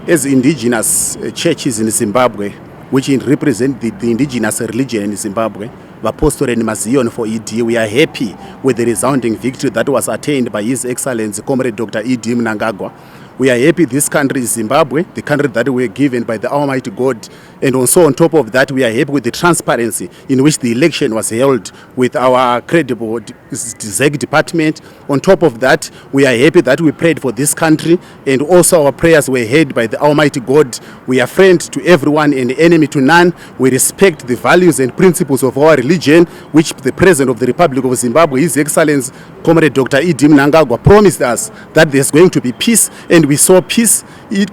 as indigenous churches in Zimbabwe, which represent the indigenous religion in Zimbabwe, the Pastor and Mazion for ED, we are happy with the resounding victory that was attained by His Excellency Comrade Dr. E.D. Mnangagwa. We are happy this country is Zimbabwe, the country that we were given by the Almighty God. And also on top of that, we are happy with the transparency in which the election was held with our credible ZEC department. On top of that, we are happy that we prayed for this country and also our prayers were heard by the Almighty God. We are friend to everyone and enemy to none. We respect the values and principles of our religion, which the President of the Republic of Zimbabwe, His Excellency Comrade Dr. E.D. Mnangagwa, promised us that there's going to be peace, and we saw peace.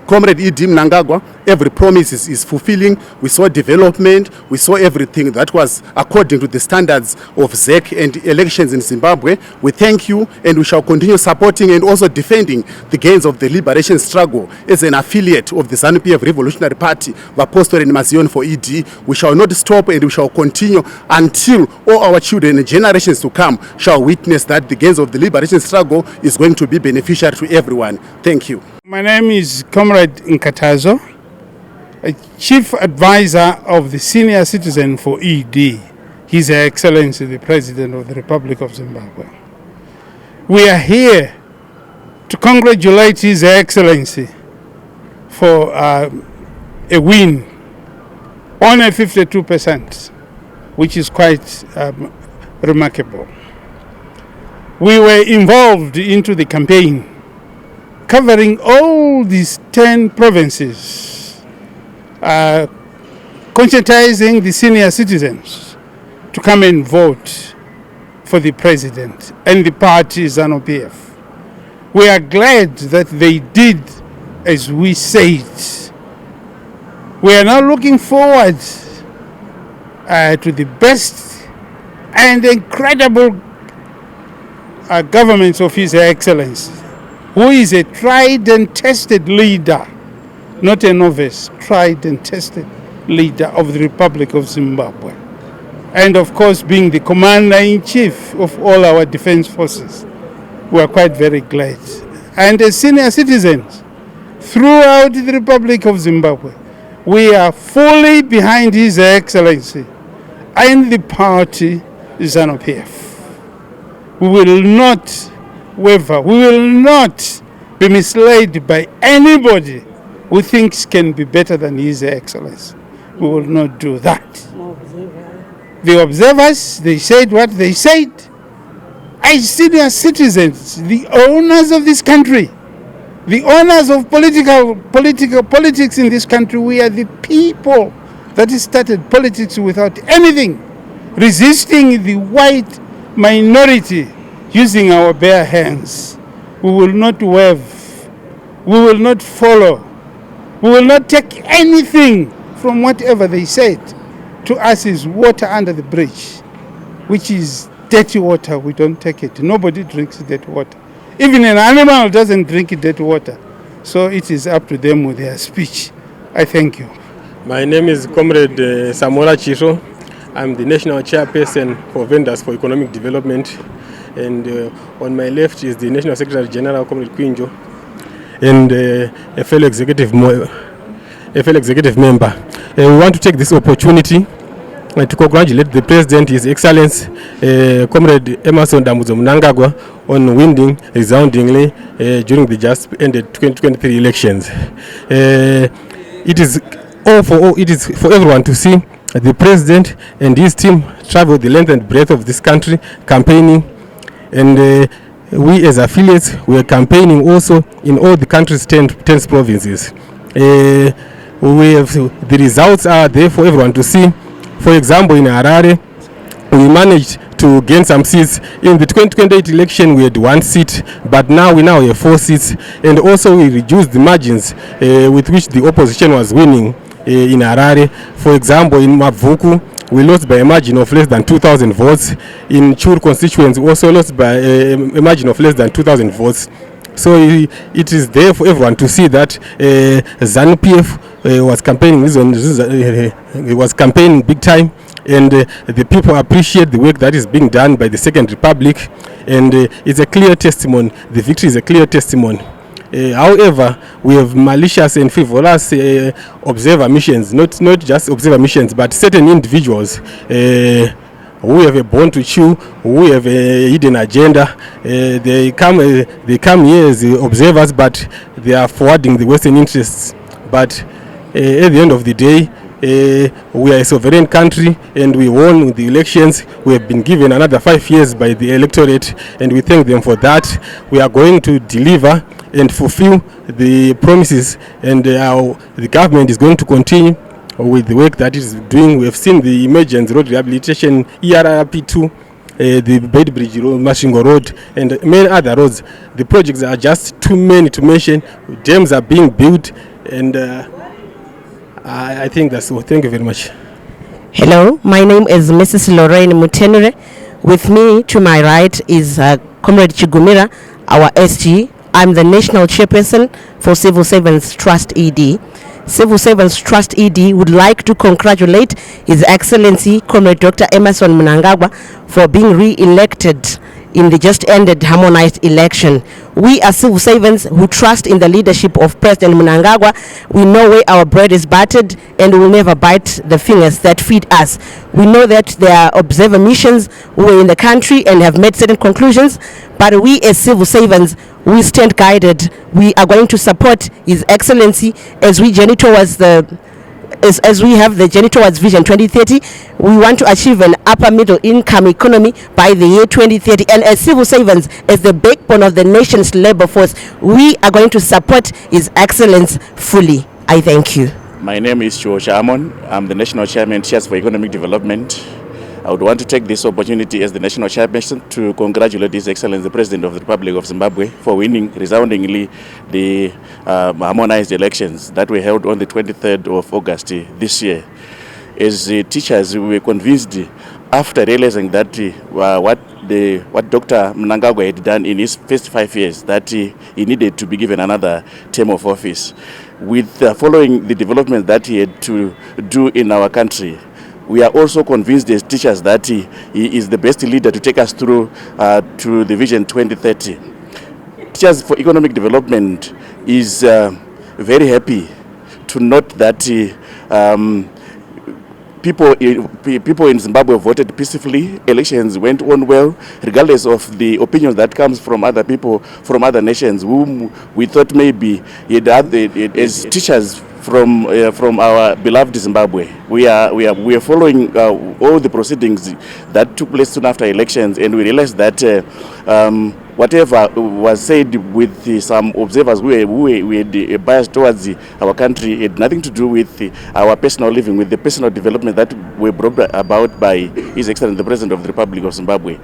Comrade E.D. Mnangagwa, every promise is fulfilling. We saw development. We saw everything that was according to the standards of ZEC and elections in Zimbabwe. We thank you, and we shall continue supporting and also defending the gains of the liberation struggle as an affiliate of the Zanu Pf Revolutionary Party, the Pastor and Mazion for ED. We shall not stop, and we shall continue until all our children and generations to come shall witness that the gains of the liberation struggle is going to be beneficial to everyone. Thank you. My name is Comrade Nkatazo, a Chief Advisor of the Senior Citizen for ED, His Excellency the President of the Republic of Zimbabwe. We are here to congratulate His Excellency for a win on a 52%, which is quite remarkable. We were involved into the campaign covering all these 10 provinces, conscientizing the senior citizens to come and vote for the president and the party Zanu Pf. We are glad that they did as we said. We are now looking forward to the best and incredible government of His Excellency, who is a tried and tested leader, not a novice, tried and tested leader of the Republic of Zimbabwe. And of course, being the commander-in-chief of all our defense forces, we are quite very glad. And as senior citizens throughout the Republic of Zimbabwe, we are fully behind His Excellency and the party Zanu Pf. We will not waver. We will not be misled by anybody who thinks can be better than His Excellency. We will not do that. The observers, they said what they said. As senior citizens, the owners of this country, the owners of politics in this country, we are the people that started politics without anything, resisting the white minority, using our bare hands. We will not wave. We will not follow. We will not take anything from whatever they said. To us is water under the bridge, which is dirty water. We don't take it. Nobody drinks dirty water. Even an animal doesn't drink dirty water. So it is up to them with their speech. I thank you. My name is Comrade Samola Chiro. I'm the National Chairperson for Vendors for Economic Development. And on my left is the National Secretary General, Comrade Quinjo, and a fellow executive member. We want to take this opportunity to congratulate the President, His Excellency, Comrade Emerson Dambudzo Mnangagwa, on winning resoundingly during the just ended 2023 elections. It is for everyone to see the President and his team travel the length and breadth of this country campaigning, and we as affiliates, we are campaigning also in all the country's 10 provinces. The results are there for everyone to see. For example, in Harare, we managed to gain some seats. In the 2028 election, we had 1 seat, but now we have 4 seats, and also we reduced the margins with which the opposition was winning in Harare. For example, in Mavuku, we lost by a margin of less than 2,000 votes. In Chur constituency, we also lost by a margin of less than 2,000 votes. So it is there for everyone to see that Zanu Pf was campaigning big time, and the people appreciate the work that is being done by the Second Republic, and it's a clear testimony. The victory is a clear testimony. However, we have malicious and frivolous observer missions, not just observer missions, but certain individuals who have a bone to chew, who have a hidden agenda. They come here as observers, but they are forwarding the Western interests. But at the end of the day, we are a sovereign country and we won the elections. We have been given another 5 years by the electorate and we thank them for that. We are going to deliver and fulfill the promises, and the government is going to continue with the work that it is doing. We have seen the emergency road rehabilitation, ERRP2, the Bedbridge Road, Mashingo Road, and many other roads. The projects are just too many to mention. Dams are being built, and I think that's all. Thank you very much. Hello, my name is Mrs. Lorraine Mutenure. With me to my right is Comrade Chigumira, our SG. I'm the National Chairperson for Civil Servants Trust ED. Civil Servants Trust ED would like to congratulate His Excellency Comrade Dr. Emerson Mnangagwa for being re-elected in the just ended harmonized election. We are civil servants who trust in the leadership of President Mnangagwa. We know where our bread is buttered and we will never bite the fingers that feed us. We know that there are observer missions who are in the country and have made certain conclusions, but we as civil servants, we stand guided. We are going to support His Excellency as we journey towards as we have the journey towards Vision 2030. We want to achieve an upper middle income economy by the year 2030. And as civil servants, as the backbone of the nation's labor force, we are going to support His Excellency fully. I thank you. My name is Chuo Amon. I'm the National Chairman, Chairs for Economic Development. I would want to take this opportunity as the National Chairperson to congratulate His Excellency the President of the Republic of Zimbabwe for winning resoundingly the harmonized elections that were held on the 23rd of August this year. As teachers, we were convinced after realizing that what Dr. Mnangagwa had done in his first 5 years, that he needed to be given another term of office. With following the development that he had to do in our country, we are also convinced as teachers that he is the best leader to take us through to the Vision 2030. Teachers for Economic Development is very happy to note that people in Zimbabwe voted peacefully. Elections went on well, regardless of the opinions that comes from other people from other nations, whom we thought maybe as teachers from our beloved Zimbabwe. We are following all the proceedings that took place soon after elections, and we realized that whatever was said with some observers who had bias towards our country had nothing to do with our personal living, with the personal development that were brought about by His Excellency the President of the Republic of Zimbabwe.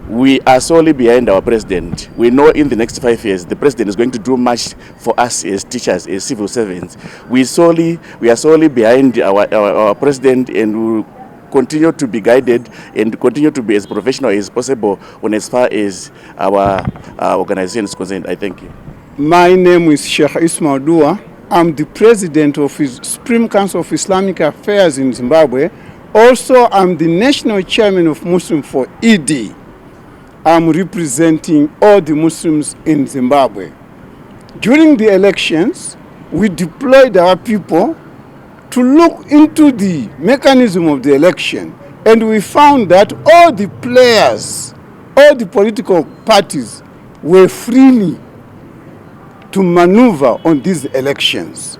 We are solely behind our president. We know in the next 5 years the president is going to do much for us as teachers, as civil servants. We are solely behind our president, and we will continue to be guided and continue to be as professional as possible on as far as our organization is concerned. I thank you. My name is Sheikh Ismail Dua. I'm the president of the Supreme Council of Islamic Affairs in Zimbabwe. Also, I'm the national chairman of Muslim for ED. I'm representing all the Muslims in Zimbabwe. During the elections, we deployed our people to look into the mechanism of the election, and we found that all the players, all the political parties were freely to maneuver on these elections.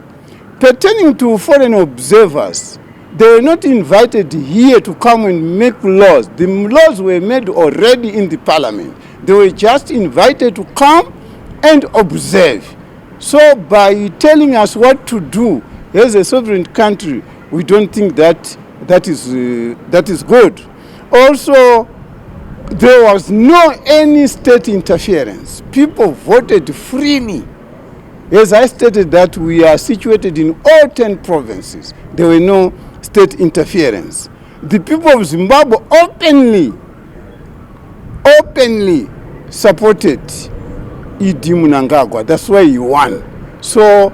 Pertaining to foreign observers, they were not invited here to come and make laws. The laws were made already in the parliament. They were just invited to come and observe. So by telling us what to do as a sovereign country, we don't think that is good. Also, there was no any state interference. People voted freely. As I stated that we are situated in all 10 provinces. There were no state interference. The people of Zimbabwe openly supported E.D. Mnangagwa. That's why he won. So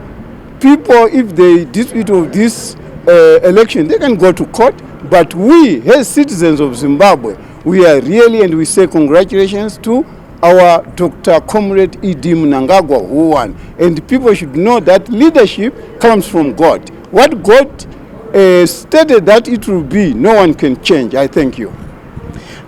people, if they dispute of this election, they can go to court. But we, as citizens of Zimbabwe, we are really, and we say congratulations to our Dr. Comrade E.D. Mnangagwa who won. And people should know that leadership comes from God. What God stated that it will be, no one can change. I thank you.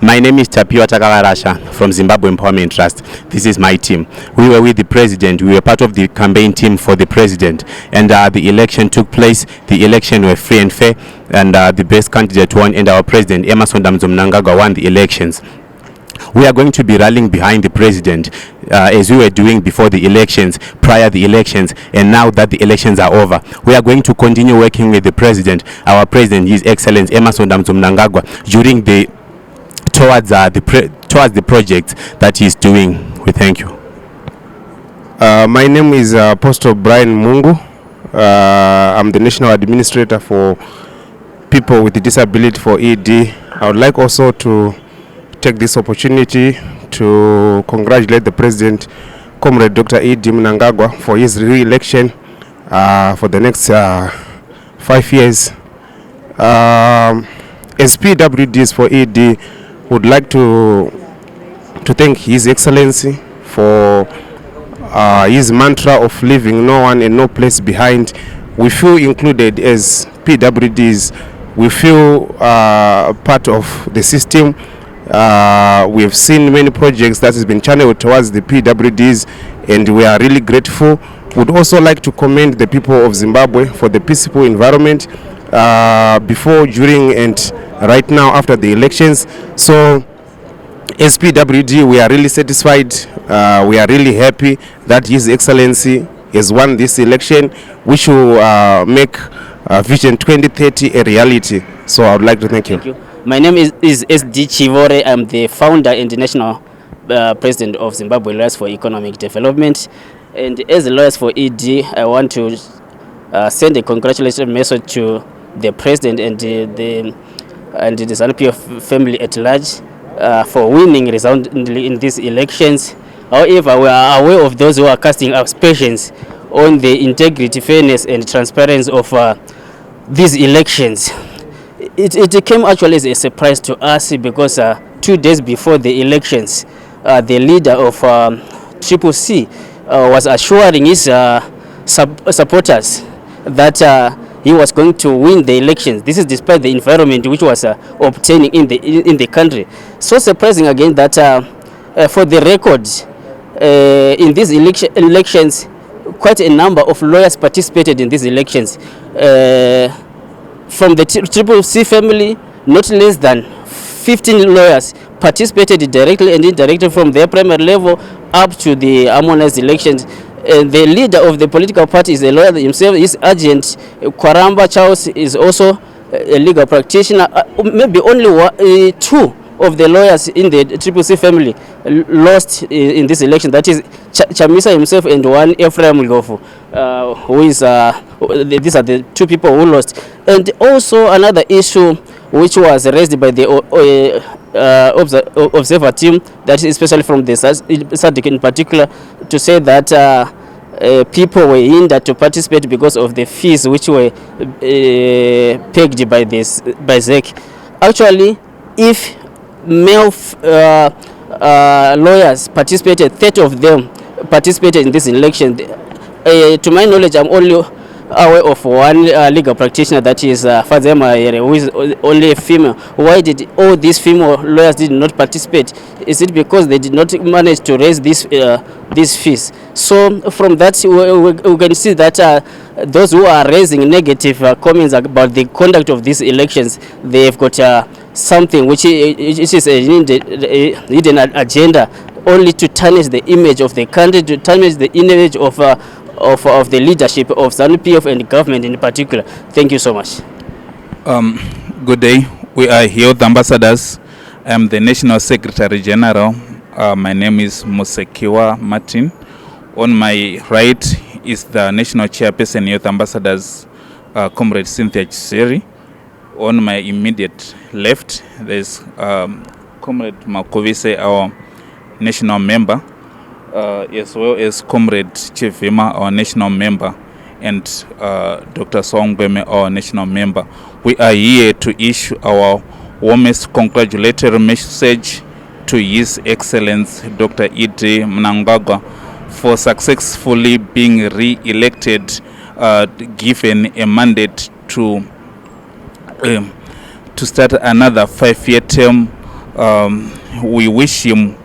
My name is Tapiwa Takalarasha from Zimbabwe Empowerment Trust. This is my team. We were with the president. We were part of the campaign team for the president. And the election took place. The election were free and fair. And the best candidate won. And our president, Emmerson Mnangagwa, won the elections. We are going to be rallying behind the president as we were doing before the elections, prior the elections, and now that the elections are over. We are going to continue working with the president, our president, His Excellency Emmerson Mnangagwa, during the towards the project that he's doing. We thank you. My name is Apostle Brian Mungu. I'm the National Administrator for People with Disability for ED. I would like also to take this opportunity to congratulate the President, Comrade Dr. E.D. Mnangagwa, for his re-election for the next 5 years. As PWDs for ED, would like to thank His Excellency for his mantra of leaving no one and no place behind. We feel included as PWDs. We feel part of the system. We have seen many projects that has been channeled towards the PWDs, and we are really grateful. Would also like to commend the people of Zimbabwe for the peaceful environment before, during, and right now after the elections. So as PWD, we are really satisfied. We are really happy that His Excellency has won this election, which will make Vision 2030 a reality. So I would like to thank you. Thank you. My name is SD Chivore. I'm the founder and the national president of Zimbabwe Lawyers for Economic Development. And as Lawyers for ED, I want to send a congratulations message to the president and the Zanu Pf family at large for winning resoundingly in these elections. However, we are aware of those who are casting aspersions on the integrity, fairness, and transparency of these elections. It came actually as a surprise to us because 2 days before the elections, the leader of CCC was assuring his supporters that he was going to win the elections. This is despite the environment which was obtaining in the country. So surprising again that for the record, in these elections, quite a number of lawyers participated in these elections. From the CCC family, not less than 15 lawyers participated directly and indirectly from their primary level up to the harmonized elections. The leader of the political party is a lawyer himself. His agent, Kwaramba Charles, is also a legal practitioner. Maybe only 2 of the lawyers in the CCC family lost in this election. That is Chamisa himself and one Ephraim Ngofu, who is these are the 2 people who lost. And also another issue which was raised by the observer team, that is especially from the SADC in particular, to say that people were hindered to participate because of the fees which were pegged by ZEC. Actually, if male lawyers participated, 30 of them participated in this election. To my knowledge, I'm only aware of one legal practitioner, that is Fazema Yere, who is only a female. Why did all these female lawyers did not participate? Is it because they did not manage to raise these fees? So from that we can see that those who are raising negative comments about the conduct of these elections, they've got something which is a hidden agenda, only to tarnish the image of the country, to tarnish the image of the leadership of Zanu Pf and government in particular. Thank you so much. Good day. We are Youth Ambassadors. I am the National Secretary General. My name is Musekiwa Martin. On my right is the National Chairperson Youth Ambassadors, Comrade Cynthia Chiseri. On my immediate left, there's Comrade Makovise, our national member, as well as Comrade Chivima, our national member, and Dr. Songweme, our national member. We are here to issue our warmest congratulatory message to His Excellency Dr. E.D. Mnangagwa for successfully being re-elected, given a mandate to start another 5-year term. We wish him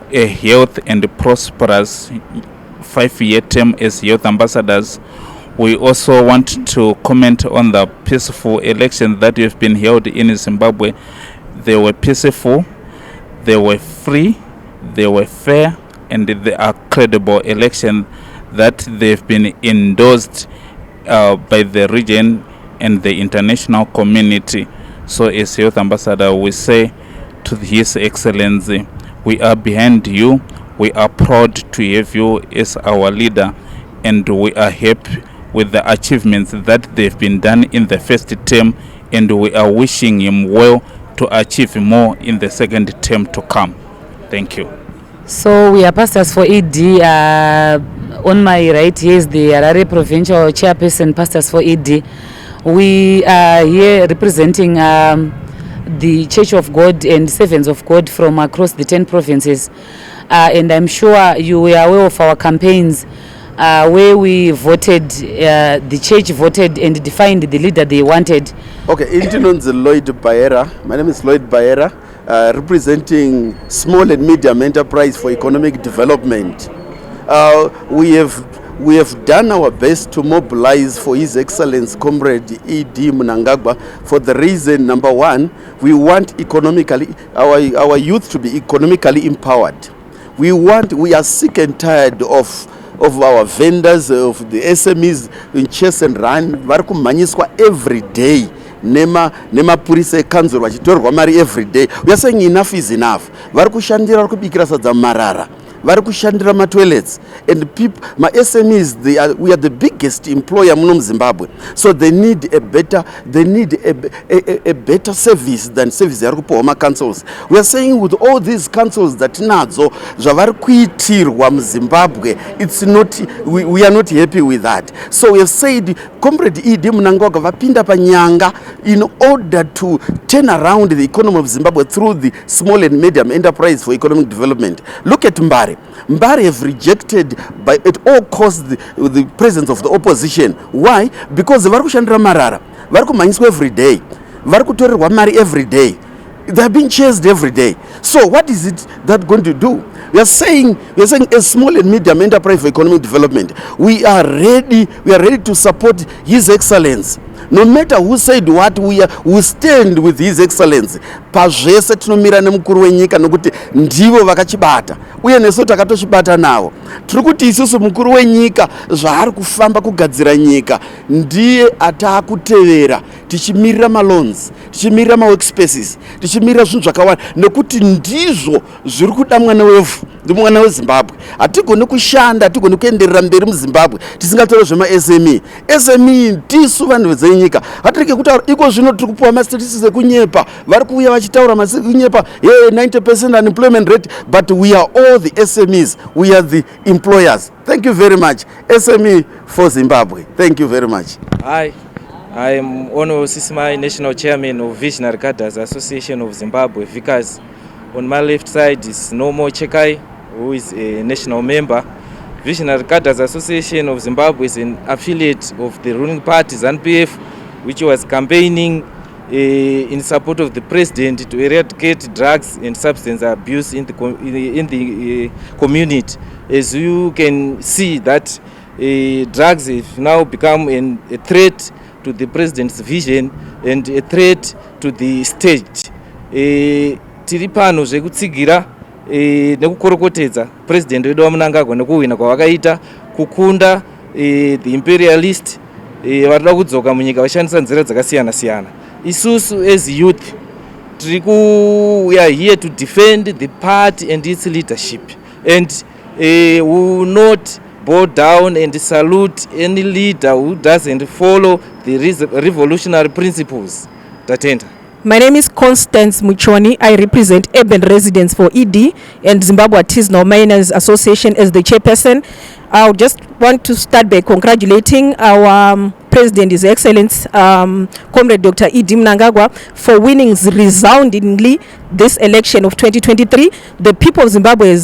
a health and prosperous 5-year term as youth ambassadors. We also want to comment on the peaceful elections that have been held in Zimbabwe. They were peaceful, they were free, they were fair, and they are credible elections that they've been endorsed by the region and the international community. So as youth ambassador, we say to His Excellency, we are behind you, we are proud to have you as our leader, and we are happy with the achievements that they've been done in the first term, and we are wishing him well to achieve more in the second term to come. Thank you. So we are pastors for ED. On my right here is the Harare Provincial Chairperson, Pastors for ED. We are here representing the Church of God and Servants of God from across the 10 provinces. And I'm sure you are aware of our campaigns where we voted, the church voted and defined the leader they wanted. Okay, Intinon's Lloyd Baera. My name is Lloyd Baera, representing small and medium enterprise for economic development. We have done our best to mobilize for His Excellency Comrade E.D. Mnangagwa for the reason, number one, we want our youth to be economically empowered. We are sick and tired of our vendors, of the SMEs in chess and run, varikumanyiswa every day. Nema purisa council vachitorwa mari every day. We are saying enough is enough. Varikushandira varikubikira sadza marara. Varikushandira ma toilets, and people, my SMEs, we are the biggest employer in Zimbabwe, so they need a better service than service yarikupohoma councils. We are saying with all these councils that nadzo zvavari kuitirwa muZimbabwe, it's not, we are not happy with that. So we have said Comrade E.D. Mnangagwa vapinda panyanga in order to turn around the economy of Zimbabwe through the small and medium enterprise for economic development. Look at Mbare. Mbare have rejected at all costs the presence of the opposition. Why? Because vari kushandira marara, vari kumhanyiswa every day, vari kutorerwa mari every day, they are being chased every day. So what is it that going to do? We are saying a small and medium enterprise for economic development. We are ready to support His Excellency. No matter who said what, we stand with His Excellency. Pazvese tinomira nemukuru wenyika nokuti ndivo vakachibata uye nesu takatochibata nawo. Tiri kuti isusu mukuru wenyika zvaari kufamba kugadzira nyika ndiye ataakutevera, tichimirira maloans, tichimirira maworkspaces, tichimirira zvinhu zvakawanda nekuti ndizvo zviri kuda mwana wevhu ndimwana weZimbabwe. Hatigoni kushanda, hatigoni kuenderera mberi muZimbabwe tisingatori zvema-SME. SME ndisu vanhu vezenyika. Hatireke kutaura iko zvino tiri kupuwa mastatistics ekunyepa, vari kuuya vachitaura kunyepa 90% unemployment rate, but we are all the SMEs, we are the employers. Thank you very much. SME for Zimbabwe. Thank you very much. Hi, I am Ono Sismai, National Chairman of Visionary Cadres Association of Zimbabwe, Vickers. On my left side is Nomo Chekai, who is a national member. Visionary Cadres Association of Zimbabwe is an affiliate of the ruling party Zanu Pf, which was campaigning in support of the president to eradicate drugs and substance abuse in the community. As you can see that drugs have now become a threat to the president's vision and a threat to the state. Tiri pano zvekutsigira nekukorokotedza president wedu waMnangagwa nekuhwina kwavakaita kukunda the imperialist varida kudzoka munyika vachishandisa nzira dzakasiyana siyana. Isusu as youth we are here to defend the party and its leadership, and we will not bow down and salute any leader who doesn't follow the revolutionary principles. Tatenda. My name is Constance Muchoni. I represent urban residents for ED and Zimbabwe Artisanal Miners Association as the chairperson. I just want to start by congratulating our President, His Excellency Comrade Dr. E.D. Mnangagwa, for winning resoundingly this election of 2023. The people of Zimbabwe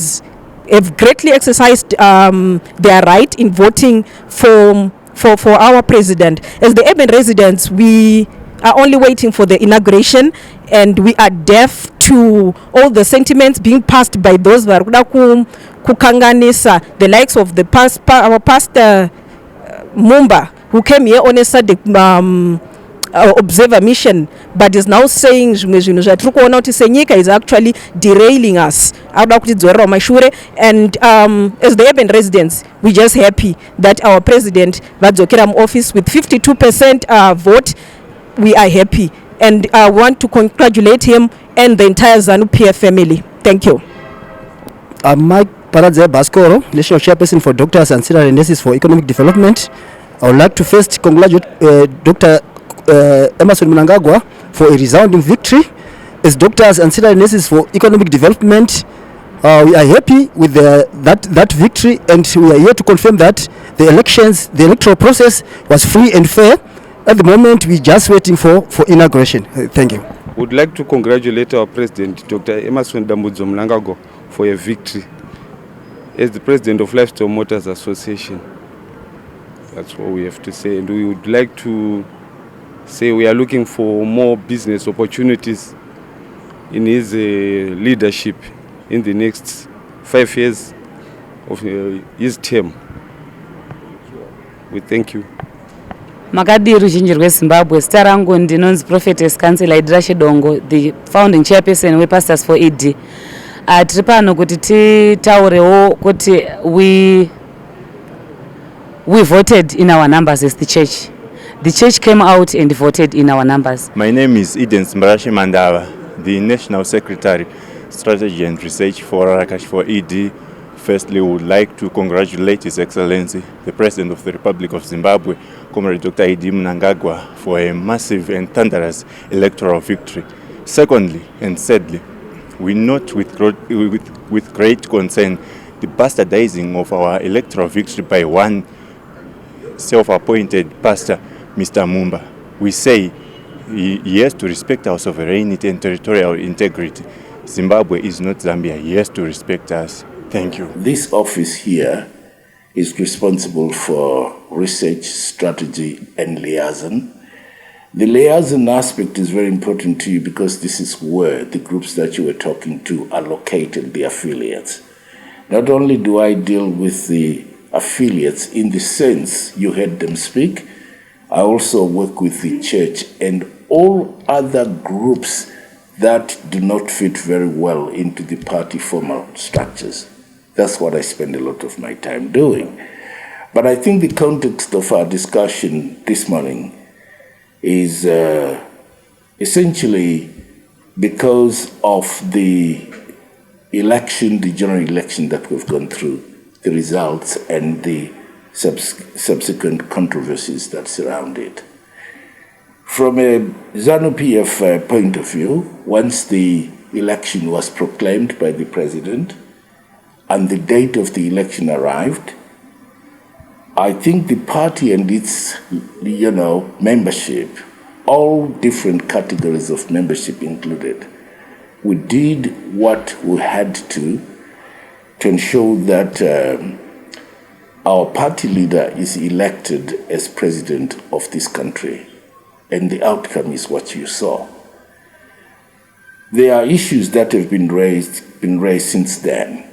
have greatly exercised their right in voting for our president. As the urban residents, we are only waiting for the inauguration, and we are deaf to all the sentiments being passed by those who are kukanganisa, the likes of our pastor Mumba, who came here on a SADC observer mission, but is now saying Senyika is actually derailing us. And as the urban residents, we're just happy that our president Vadzokiram office with 52% vote. We are happy, and I want to congratulate him and the entire Zanu Pf family. Thank you. I'm Mike Paradze Baskoro, National Chairperson for Doctors and Citizen Nurses for Economic Development. I would like to first congratulate Dr. Emerson Mnangagwa for a resounding victory. As Doctors and Citizen Nurses for Economic Development, we are happy with that victory, and we are here to confirm that the electoral process was free and fair. At the moment, we're just waiting for inauguration. Thank you. Would like to congratulate our President, Dr. Emerson Mnangagwa, for a victory as the President of Lifestyle Motors Association. That's what we have to say. And we would like to say we are looking for more business opportunities in his leadership in the next 5 years of his term. We thank you. Makadi ruzhinji rweZimbabwe, zita rangu ndinonzi Prophetess Councillor Idira Shidongo, the founding chairperson wePastors for ED. Tiri pano kuti titaurewo kuti we voted in our numbers as the church. The church came out and voted in our numbers. My name is Eden Smarashi Mandava, the National Secretary, Strategy and Research for Rakash for ED. Firstly, we would like to congratulate His Excellency, the President of the Republic of Zimbabwe, Comrade Dr. E.D. Mnangagwa, for a massive and thunderous electoral victory. Secondly, and thirdly, we note with great concern the bastardizing of our electoral victory by one self-appointed pastor, Mr. Mumba. We say he has to respect our sovereignty and territorial integrity. Zimbabwe is not Zambia. He has to respect us. Thank you. This office here is responsible for research, strategy, and liaison. The liaison aspect is very important to you because this is where the groups that you were talking to are located, the affiliates. Not only do I deal with the affiliates in the sense you heard them speak, I also work with the church and all other groups that do not fit very well into the party formal structures. That's what I spend a lot of my time doing. But I think the context of our discussion this morning is essentially because of the election, the general election that we've gone through, the results and the subsequent controversies that surround it. From a Zanu Pf point of view, once the election was proclaimed by the president and the date of the election arrived, I think the party and its, membership, all different categories of membership included, we did what we had to ensure that our party leader is elected as president of this country. And the outcome is what you saw. There are issues that have been raised since then.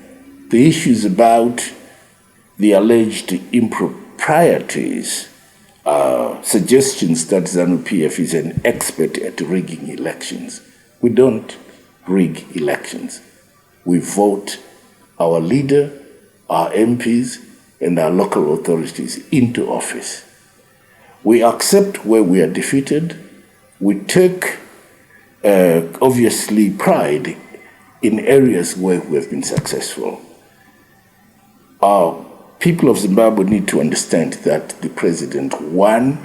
The issues about the alleged improprieties, suggestions that Zanu Pf is an expert at rigging elections. We don't rig elections. We vote our leader, our MPs, and our local authorities into office. We accept where we are defeated. We take, obviously, pride in areas where we have been successful. Our people of Zimbabwe need to understand that the president won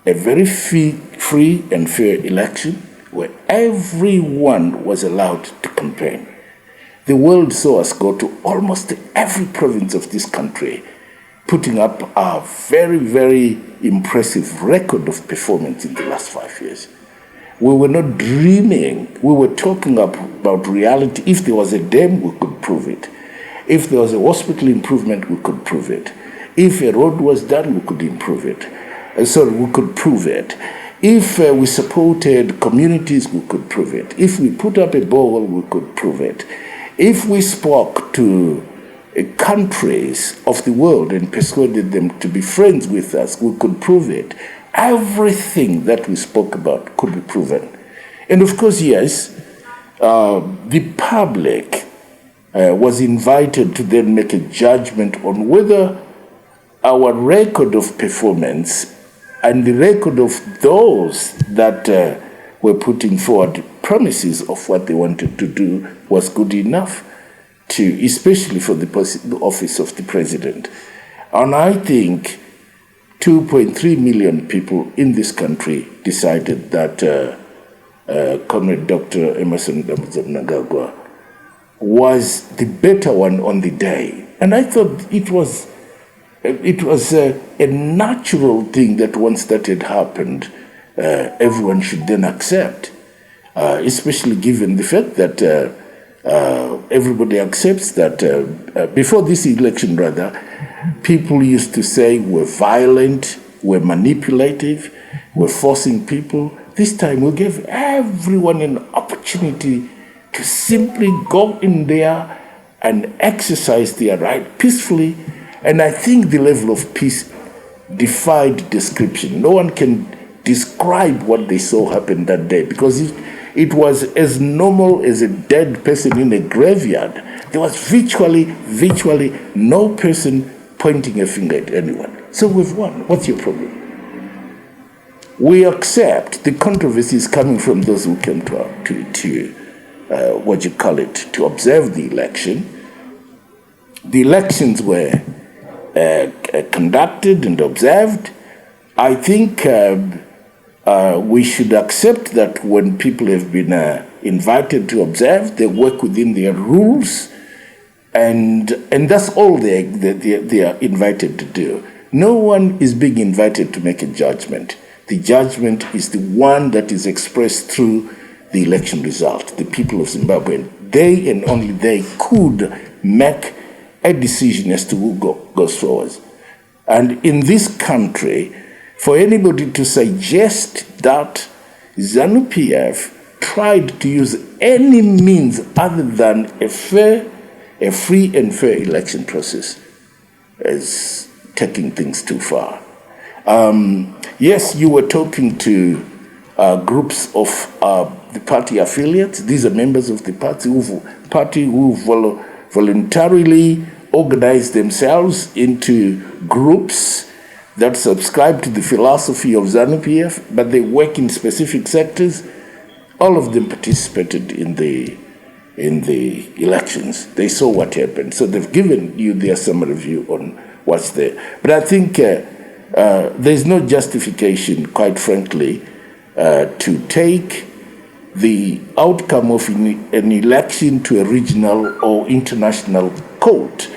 a very free and fair election where everyone was allowed to campaign. The world saw us go to almost every province of this country putting up a very, very impressive record of performance in the last 5 years. We were not dreaming. We were talking about reality. If there was a dam, we could prove it. If there was a hospital improvement, we could prove it. If a road was done, we could improve it. We could prove it. If we supported communities, we could prove it. If we put up a borehole, we could prove it. If we spoke to countries of the world and persuaded them to be friends with us, we could prove it. Everything that we spoke about could be proven. And of course, yes, the public was invited to then make a judgment on whether our record of performance and the record of those that were putting forward promises of what they wanted to do was good enough, especially for the office of the president. And I think 2.3 million people in this country decided that Comrade Dr. Emerson Mnangagwa was the better one on the day. And I thought it was a natural thing that once that had happened, everyone should then accept, especially given the fact that everybody accepts that before this election, rather, people used to say we're violent, we're manipulative, we're forcing people. This time we gave everyone an opportunity to simply go in there and exercise their right peacefully. And I think the level of peace defied description. No one can describe what they saw happen that day, because it was as normal as a dead person in a graveyard. There was virtually no person pointing a finger at anyone. So we've won. What's your problem? We accept the controversies coming from those who came to observe the election. The elections were conducted and observed. I think we should accept that when people have been invited to observe, they work within their rules, and that's all they are invited to do. No one is being invited to make a judgment. The judgment is the one that is expressed through the election result. The people of Zimbabwe, they and only they could make a decision as to who goes forward. And in this country, for anybody to suggest that Zanu Pf tried to use any means other than a free and fair election process is taking things too far. Yes, you were talking to groups of the party affiliates. These are members of the party who voluntarily organized themselves into groups that subscribe to the philosophy of Zanu Pf, but they work in specific sectors. All of them participated in the elections. They saw what happened. So they've given you their summary view on what's there. But I think there's no justification, quite frankly, to take the outcome of an election to a regional or international court.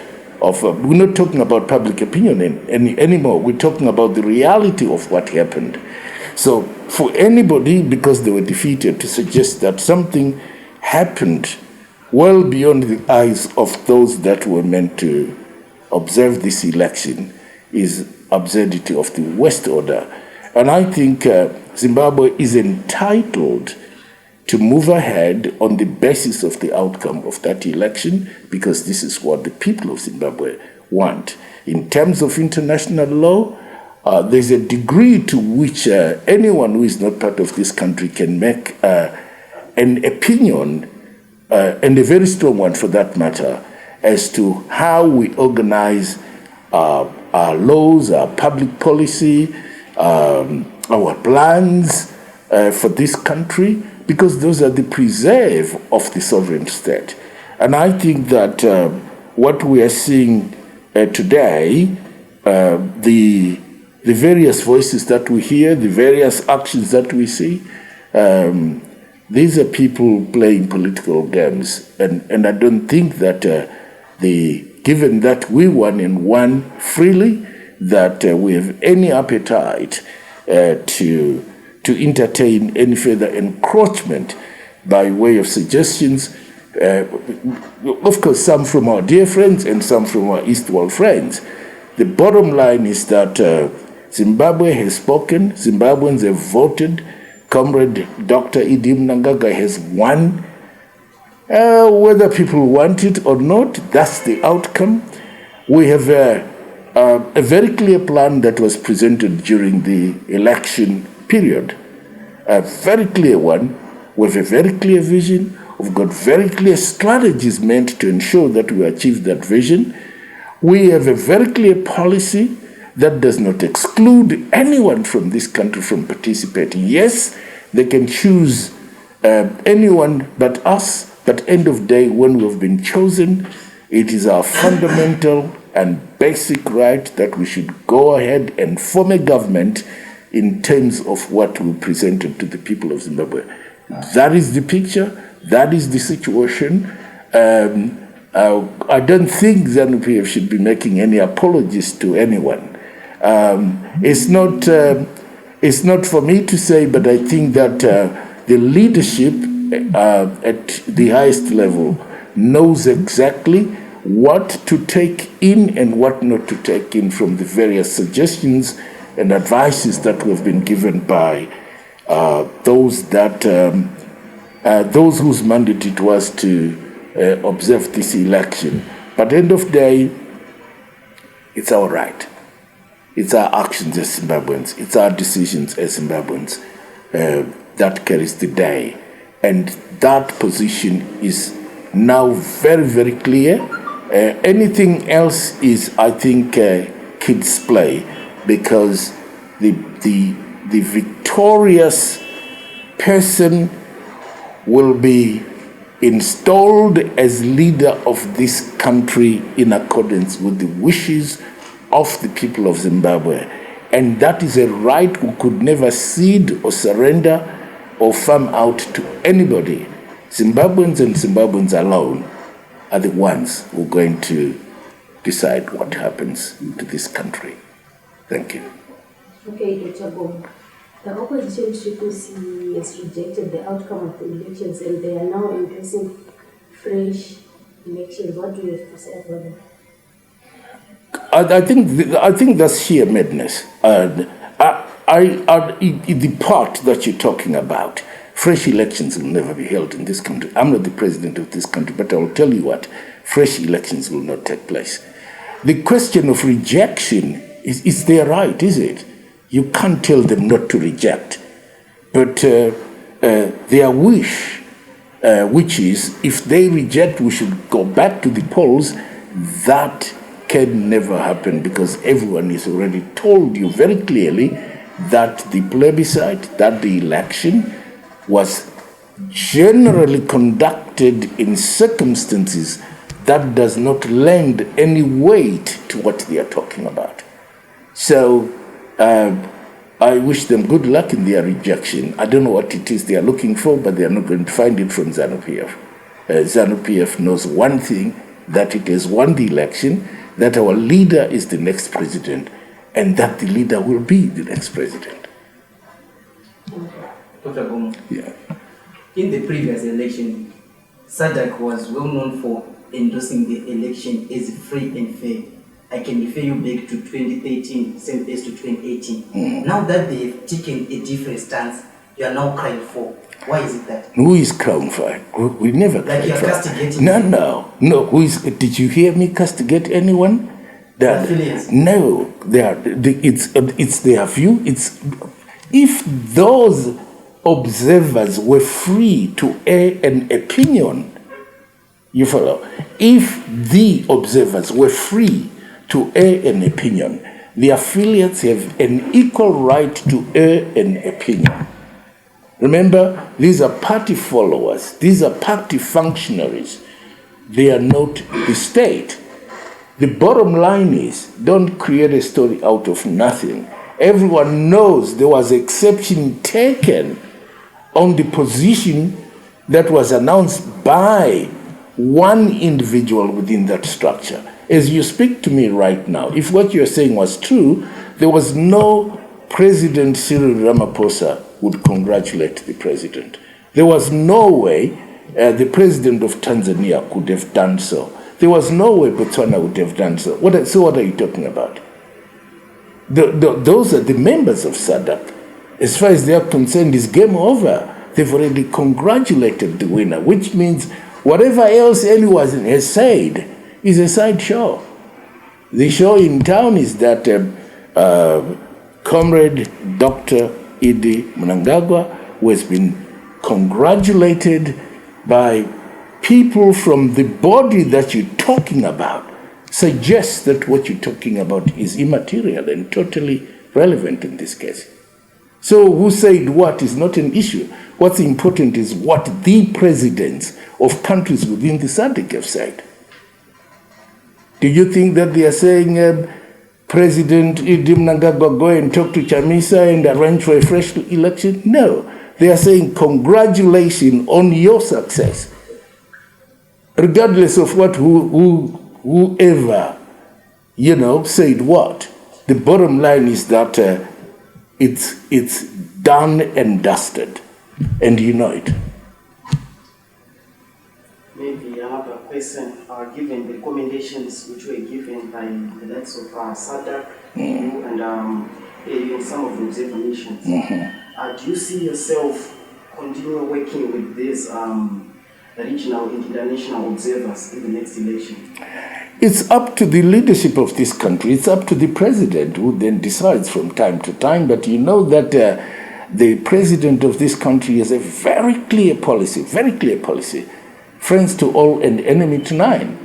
We're not talking about public opinion anymore. We're talking about the reality of what happened. So for anybody, because they were defeated, to suggest that something happened well beyond the eyes of those that were meant to observe this election is absurdity of the worst order. And I think Zimbabwe is entitled to move ahead on the basis of the outcome of that election, because this is what the people of Zimbabwe want. In terms of international law, there's a degree to which anyone who is not part of this country can make an opinion, and a very strong one for that matter, as to how we organize our laws, our public policy, our plans for this country, because those are the preserve of the sovereign state. And I think that what we are seeing today, the various voices that we hear, the various actions that we see, these are people playing political games. And I don't think that the given that we won and won freely, that we have any appetite to entertain any further encroachment by way of suggestions. Of course, some from our dear friends and some from our East Wall friends. The bottom line is that Zimbabwe has spoken, Zimbabweans have voted, Comrade Dr. Idi Mnangagwa has won. Whether people want it or not, that's the outcome. We have a very clear plan that was presented during the election period, a very clear one, with a very clear vision. We've got very clear strategies meant to ensure that we achieve that vision. We have a very clear policy that does not exclude anyone from this country from participating. Yes, they can choose anyone but us, but end of day, when we've been chosen, it is our fundamental and basic right that we should go ahead and form a government in terms of what we presented to the people of Zimbabwe. That is the picture. That is the situation. I don't think Zanu Pf should be making any apologies to anyone. It's not for me to say, but I think that the leadership at the highest level knows exactly what to take in and what not to take in from the various suggestions and advices that have been given by those whose mandate it was to observe this election. But end of day, it's our right. It's our actions as Zimbabweans. It's our decisions as Zimbabweans that carries the day. And that position is now very, very clear. Anything else is, I think, kids' play, because the victorious person will be installed as leader of this country in accordance with the wishes of the people of Zimbabwe. And that is a right we could never cede or surrender or farm out to anybody. Zimbabweans and Zimbabweans alone are the ones who are going to decide what happens to this country. Thank you. Okay, Dr. Bom. The opposition TCC has rejected the outcome of the elections and they are now endorsing fresh elections. What do you have to say about that? I think that's sheer madness. The part that you're talking about, fresh elections will never be held in this country. I'm not the president of this country, but I will tell you what, fresh elections will not take place. The question of rejection is their right, is it? You can't tell them not to reject. But their wish, which is if they reject, we should go back to the polls, that can never happen, because everyone is already told you very clearly that the plebiscite, that the election was generally conducted in circumstances that does not lend any weight to what they are talking about. So I wish them good luck in their rejection. I don't know what it is they are looking for, but they are not going to find it from Zanu Pf. Zanu Pf knows one thing, that it has won the election, that our leader is the next president, and that the leader will be the next president. Dr. Gomo, yeah. In the previous election, SADC was well known for endorsing the election as free and fair. I can refer you back to 2013, same as to 2018. Now that they've taken a different stance, you are now crying for. Why is it that? Who is crying for? We never like you're castigating. No. Who is? Did you hear me castigate anyone? No, it's their view. It's if those observers were free to air an opinion, you follow? If the observers were free to air an opinion, the affiliates have an equal right to air an opinion. Remember, these are party followers. These are party functionaries. They are not the state. The bottom line is, don't create a story out of nothing. Everyone knows there was exception taken on the position that was announced by one individual within that structure. As you speak to me right now, if what you're saying was true, there was no President Cyril Ramaphosa would congratulate the president. There was no way the president of Tanzania could have done so. There was no way Botswana would have done so. So what are you talking about? Those are the members of SADC. As far as they are concerned, it's game over. They've already congratulated the winner, which means whatever else anyone has said is a sideshow. The show in town is that Comrade Dr. Idi Mnangagwa, who has been congratulated by people from the body that you're talking about, suggests that what you're talking about is immaterial and totally relevant in this case. So who said what is not an issue. What's important is what the presidents of countries within the SADC have said. Do you think that they are saying, President Idi Mnangagwa, go and talk to Chamisa and arrange for a fresh election? No. They are saying, congratulations on your success. Regardless of what whoever, said what. The bottom line is that it's done and dusted, and you know it. Maybe another question, given the recommendations which were given by the likes of SADC, EU, and even some of the observer nations, do you see yourself continue working with these regional and international observers in the next election? It's up to the leadership of this country. It's up to the president, who then decides from time to time. But you know that the president of this country has a very clear policy, friends to all and enemy to none.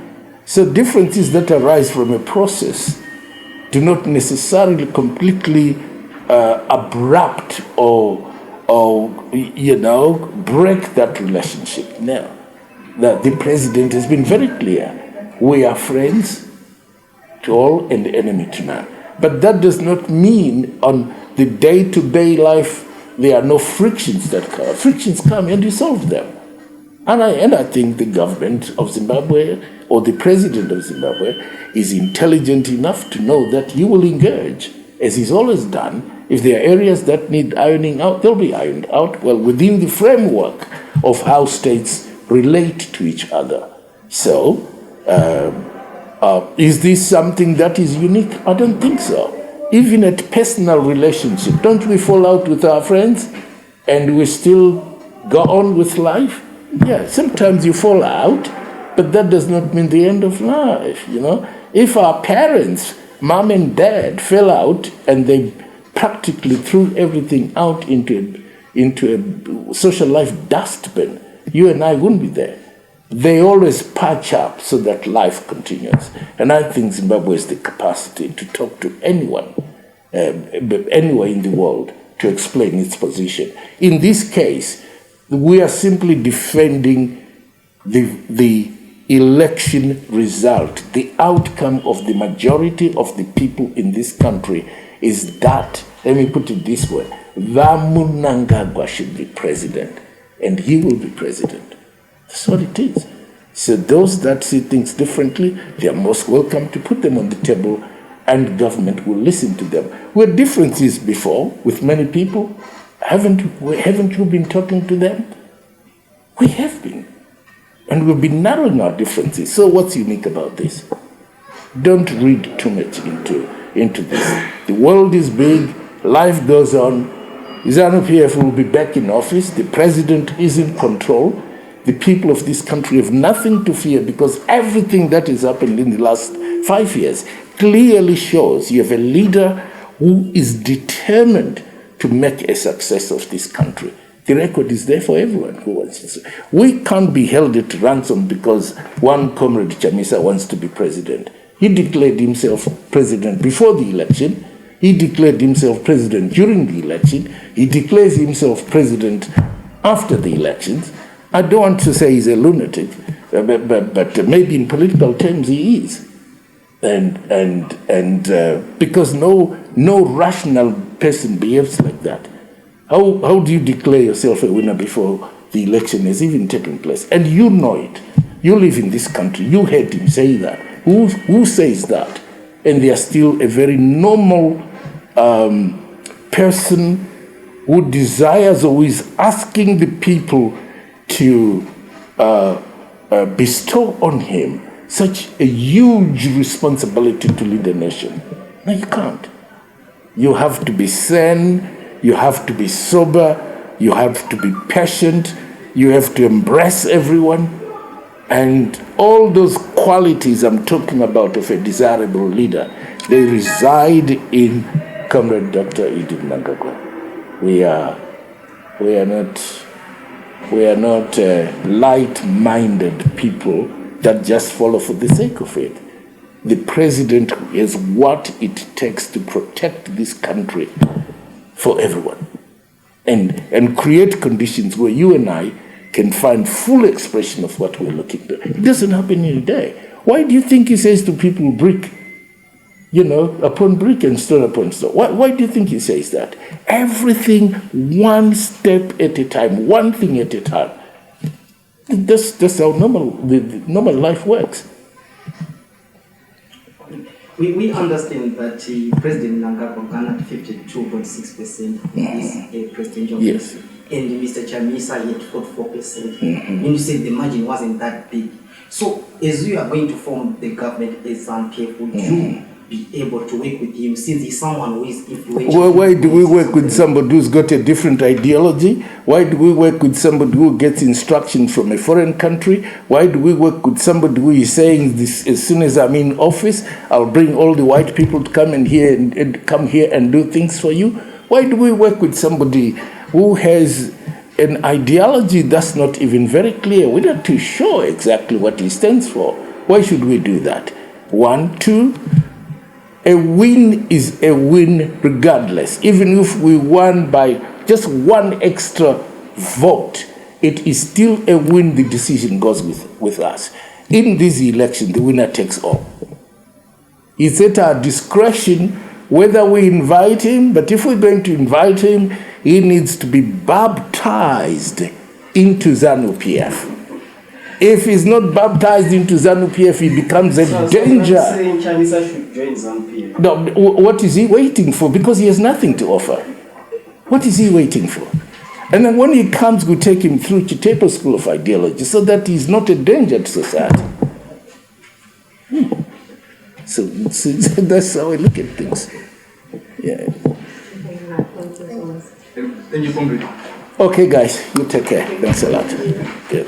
So differences that arise from a process do not necessarily completely abrupt or break that relationship. No. The president has been very clear. We are friends to all and enemy to none. But that does not mean on the day-to-day life there are no frictions that come. Frictions come and you solve them. And I think the government of Zimbabwe or the president of Zimbabwe is intelligent enough to know that you will engage, as he's always done. If there are areas that need ironing out, they'll be ironed out, well, within the framework of how states relate to each other. So, is this something that is unique? I don't think so. Even at personal relationship, don't we fall out with our friends and we still go on with life? Yeah, sometimes you fall out, but that does not mean the end of life, If our parents, mom and dad, fell out and they practically threw everything out into a social life dustbin, you and I wouldn't be there. They always patch up so that life continues. And I think Zimbabwe has the capacity to talk to anyone, anywhere in the world, to explain its position. In this case, we are simply defending the election result. The outcome of the majority of the people in this country is that, let me put it this way, Mnangagwa should be president, and he will be president. That's what it is. So those that see things differently, they are most welcome to put them on the table, and government will listen to them. We had differences before with many people. Haven't you been talking to them? We have been. And we've been narrowing our differences. So what's unique about this? Don't read too much into this. The world is big, life goes on. Zanu Pf will be back in office. The president is in control. The people of this country have nothing to fear, because everything that has happened in the last 5 years clearly shows you have a leader who is determined to make a success of this country. The record is there for everyone who wants to. We can't be held at ransom because one Comrade Chamisa wants to be president. He declared himself president before the election. He declared himself president during the election. He declares himself president after the elections. I don't want to say he's a lunatic, but maybe in political terms he is. And because no rational person behaves like that. How do you declare yourself a winner before the election has even taken place? And you know it. You live in this country. You heard him say that. who says that, and they are still a very normal person who desires or is asking the people to bestow on him such a huge responsibility to lead a nation. No, you can't. You have to be sane, you have to be sober, you have to be patient, you have to embrace everyone. And all those qualities I'm talking about of a desirable leader, they reside in Comrade Dr. Idi Mnangagwa. We are not light-minded people that just follow for the sake of it. The president has what it takes to protect this country for everyone and create conditions where you and I can find full expression of what we're looking for. It doesn't happen in a day. Why do you think he says to people, brick, upon brick and stone upon stone? Why do you think he says that? Everything one step at a time, one thing at a time. That's how normal life works. We understand that President Mnangagwa garnered 52.6% in this presidential race, and Mr. Chamisa had 44%. And you said the margin wasn't that big. So, as you are going to form the government as Zanu Pf, would you be able to work with him since he's someone who is influential? Well, why do we work with somebody who's got a different ideology? Why do we work with somebody who gets instruction from a foreign country? Why do we work with somebody who is saying this, as soon as I'm in office, I'll bring all the white people to come in here and come here and do things for you? Why do we work with somebody who has an ideology that's not even very clear? We're not too sure exactly what he stands for. Why should we do that? 1, 2, a win is a win regardless. Even if we won by just one extra vote, it is still a win. The decision goes with us. In this election, the winner takes all. It's at our discretion whether we invite him, but if we're going to invite him, he needs to be baptized into Zanu Pf. If he's not baptized into Zanu Pf, he becomes a danger. So saying Chamisa should join Zanu Pf. No, what is he waiting for? Because he has nothing to offer. What is he waiting for? And then when he comes, we take him through Chitepo School of Ideology so that he's not a danger to society. So that's how I look at things. Yeah. Thank you, Comrade. Okay, guys, you take care. Thanks a lot. Good.